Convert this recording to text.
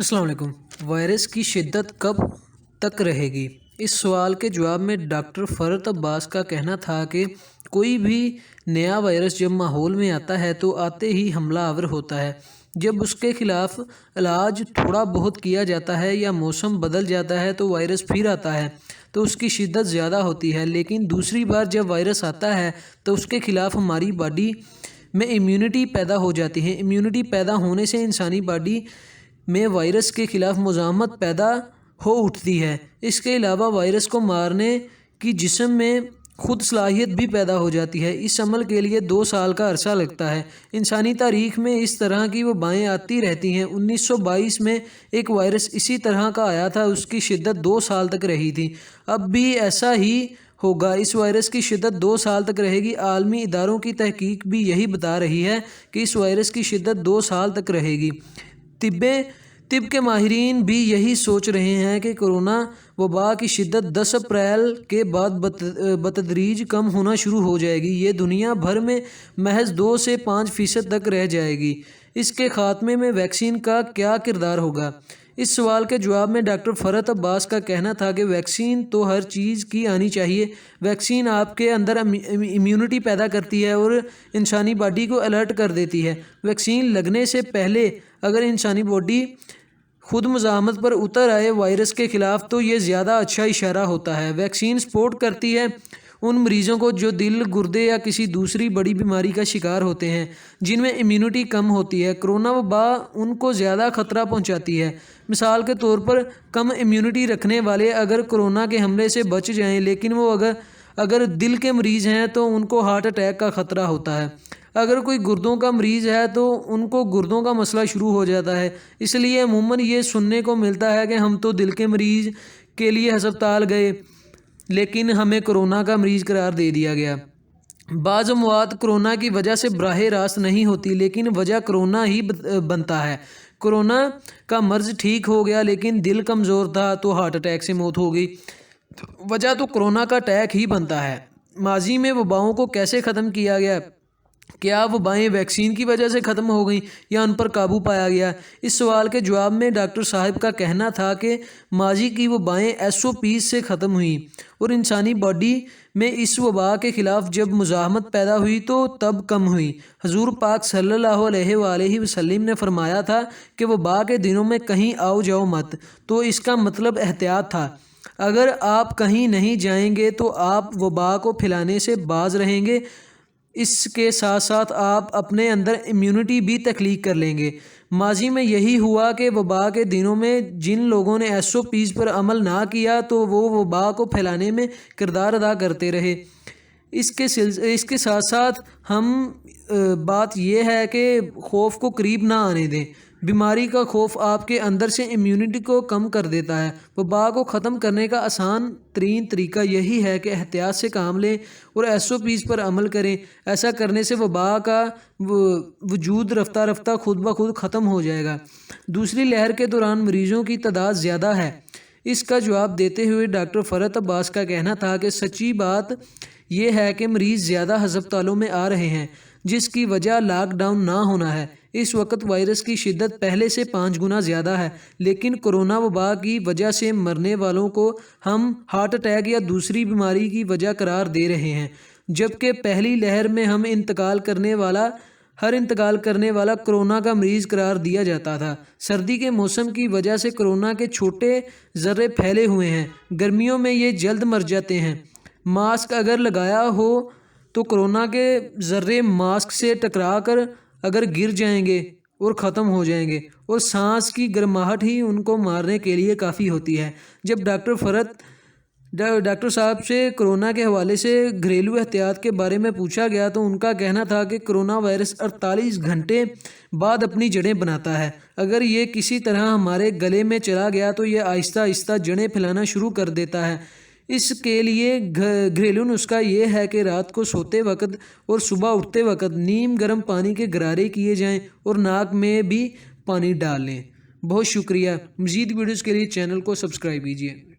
अस्सलाम वालेकुम। वायरस की शिद्दत कब तक रहेगी? इस सवाल के जवाब में डॉक्टर फ़रत अब्बास का कहना था कि कोई भी नया वायरस जब माहौल में आता है तो आते ही हमलावर होता है। जब उसके ख़िलाफ़ इलाज थोड़ा बहुत किया जाता है या मौसम बदल जाता है तो वायरस फिर आता है तो उसकी शिद्दत ज़्यादा होती है। लेकिन दूसरी बार जब वायरस आता है तो उसके ख़िलाफ़ हमारी बॉडी में इम्यूनिटी पैदा हो जाती है। इम्यूनिटी पैदा होने से इंसानी बॉडी में वायरस के ख़िलाफ़ मुज़ाहमत पैदा हो उठती है। इसके अलावा वायरस को मारने की जिस्म में खुद सलाहियत भी पैदा हो जाती है। इस अमल के लिए 2 साल का अरसा लगता है। इंसानी तारीख़ में इस तरह की वबाएँ आती रहती हैं। 1922 में एक वायरस इसी तरह का आया था, उसकी शिद्दत 2 साल तक रही थी। अब भी ऐसा ही होगा, इस वायरस की शिद्दत 2 साल तक रहेगी। आलमी इदारों की तहकीक भी यही बता रही है कि इस वायरस की शिद्दत 2 साल तक रहेगी। तिब के माहिरीन भी यही सोच रहे हैं कि कोरोना वबा की शिद्दत 10 अप्रैल के बाद बतदरीज कम होना शुरू हो जाएगी। ये दुनिया भर में महज 2 से 5% तक रह जाएगी। इसके ख़ात्मे में वैक्सीन का क्या किरदार होगा? इस सवाल के जवाब में डॉक्टर फ़रत अब्बास का कहना था कि वैक्सीन तो हर चीज़ की आनी चाहिए। वैक्सीन आपके अंदर इम्यूनिटी पैदा करती है और इंसानी बॉडी को अलर्ट कर देती है। वैक्सीन लगने से पहले अगर इंसानी बॉडी खुद मुज़ाहमत पर उतर आए वायरस के ख़िलाफ़ तो ये ज़्यादा अच्छा इशारा होता है। वैक्सीन सपोर्ट करती है उन मरीज़ों को जो दिल, गुर्दे या किसी दूसरी बड़ी बीमारी का शिकार होते हैं, जिनमें इम्यूनिटी कम होती है। कोरोना वबा उनको ज़्यादा ख़तरा पहुंचाती है। मिसाल के तौर पर कम इम्यूनिटी रखने वाले अगर कोरोना के हमले से बच जाएं, लेकिन वो अगर दिल के मरीज़ हैं तो उनको हार्ट अटैक का ख़तरा होता है। अगर कोई गुर्दों का मरीज़ है तो उनको गुर्दों का मसला शुरू हो जाता है। इसलिए अमूमन ये सुनने को मिलता है कि हम तो दिल के मरीज़ के लिए अस्पताल गए लेकिन हमें कोरोना का मरीज़ करार दे दिया गया। बाज़ अमवात कोरोना की वजह से बराह रास्त नहीं होती, लेकिन वजह कोरोना ही बनता है। कोरोना का मर्ज़ ठीक हो गया लेकिन दिल कमज़ोर था तो हार्ट अटैक से मौत हो गई। वजह तो कोरोना का अटैक ही बनता है। माजी में वबाओं को कैसे ख़त्म किया गया? क्या वबाएँ वैक्सीन की वजह से ख़त्म हो गई या उन पर काबू पाया गया? इस सवाल के जवाब में डॉक्टर साहब का कहना था कि माजी की वबाएँ SOPs से ख़त्म हुई और इंसानी बॉडी में इस वबा के ख़िलाफ़ जब मुज़ाहमत पैदा हुई तो तब कम हुई। हजूर पाक सल्लल्लाहु अलैहि वसल्लम ने फरमाया था कि वबा के दिनों में कहीं आओ जाओ मत, तो इसका मतलब एहतियात था। अगर आप कहीं नहीं जाएंगे तो आप वबा को फैलाने से बाज रहेंगे। इसके साथ साथ आप अपने अंदर इम्यूनिटी भी तख्लीक कर लेंगे। माजी में यही हुआ कि वबा के दिनों में जिन लोगों ने SOPs पर अमल ना किया तो वो वबा को फैलाने में किरदार अदा करते रहे। इसके साथ साथ हम बात यह है कि खौफ को करीब ना आने दें। बीमारी का खौफ आपके अंदर से इम्यूनिटी को कम कर देता है। वबा को ख़त्म करने का आसान तरीन तरीका यही है कि एहतियात से काम लें और SOPs पर अमल करें। ऐसा करने से वबा का वजूद रफ्ता रफ्ता खुद ब खुद ख़त्म हो जाएगा। दूसरी लहर के दौरान मरीज़ों की तादाद ज़्यादा है। इसका जवाब देते हुए डॉक्टर फ़रत अब्बास का कहना था कि सच्ची बात यह है कि मरीज़ ज़्यादा हस्पतालों में आ रहे हैं, जिसकी वजह लॉकडाउन ना होना है। इस वक्त वायरस की शिद्दत पहले से 5 गुना ज़्यादा है, लेकिन कोरोना वबा की वजह से मरने वालों को हम हार्ट अटैक या दूसरी बीमारी की वजह करार दे रहे हैं, जबकि पहली लहर में हम हर इंतकाल करने वाला कोरोना का मरीज़ करार दिया जाता था। सर्दी के मौसम की वजह से कोरोना के छोटे ज़र्रे फैले हुए हैं। गर्मियों में ये जल्द मर जाते हैं। मास्क अगर लगाया हो तो कोरोना के ज़र्रे मास्क से टकरा कर अगर गिर जाएंगे और ख़त्म हो जाएंगे और सांस की गर्माहट ही उनको मारने के लिए काफ़ी होती है। जब डॉक्टर साहब से कोरोना के हवाले से घरेलू एहतियात के बारे में पूछा गया तो उनका कहना था कि कोरोना वायरस 48 घंटे बाद अपनी जड़ें बनाता है। अगर ये किसी तरह हमारे गले में चला गया तो ये आहिस्ता आहिस्ता जड़ें फैलाना शुरू कर देता है। इसके लिए घरेलू नुस्खा ये है कि रात को सोते वक्त और सुबह उठते वक्त नीम गर्म पानी के गरारे किए जाएं और नाक में भी पानी डाल लें। बहुत शुक्रिया। मज़ीद वीडियोज़ के लिए चैनल को सब्सक्राइब कीजिए।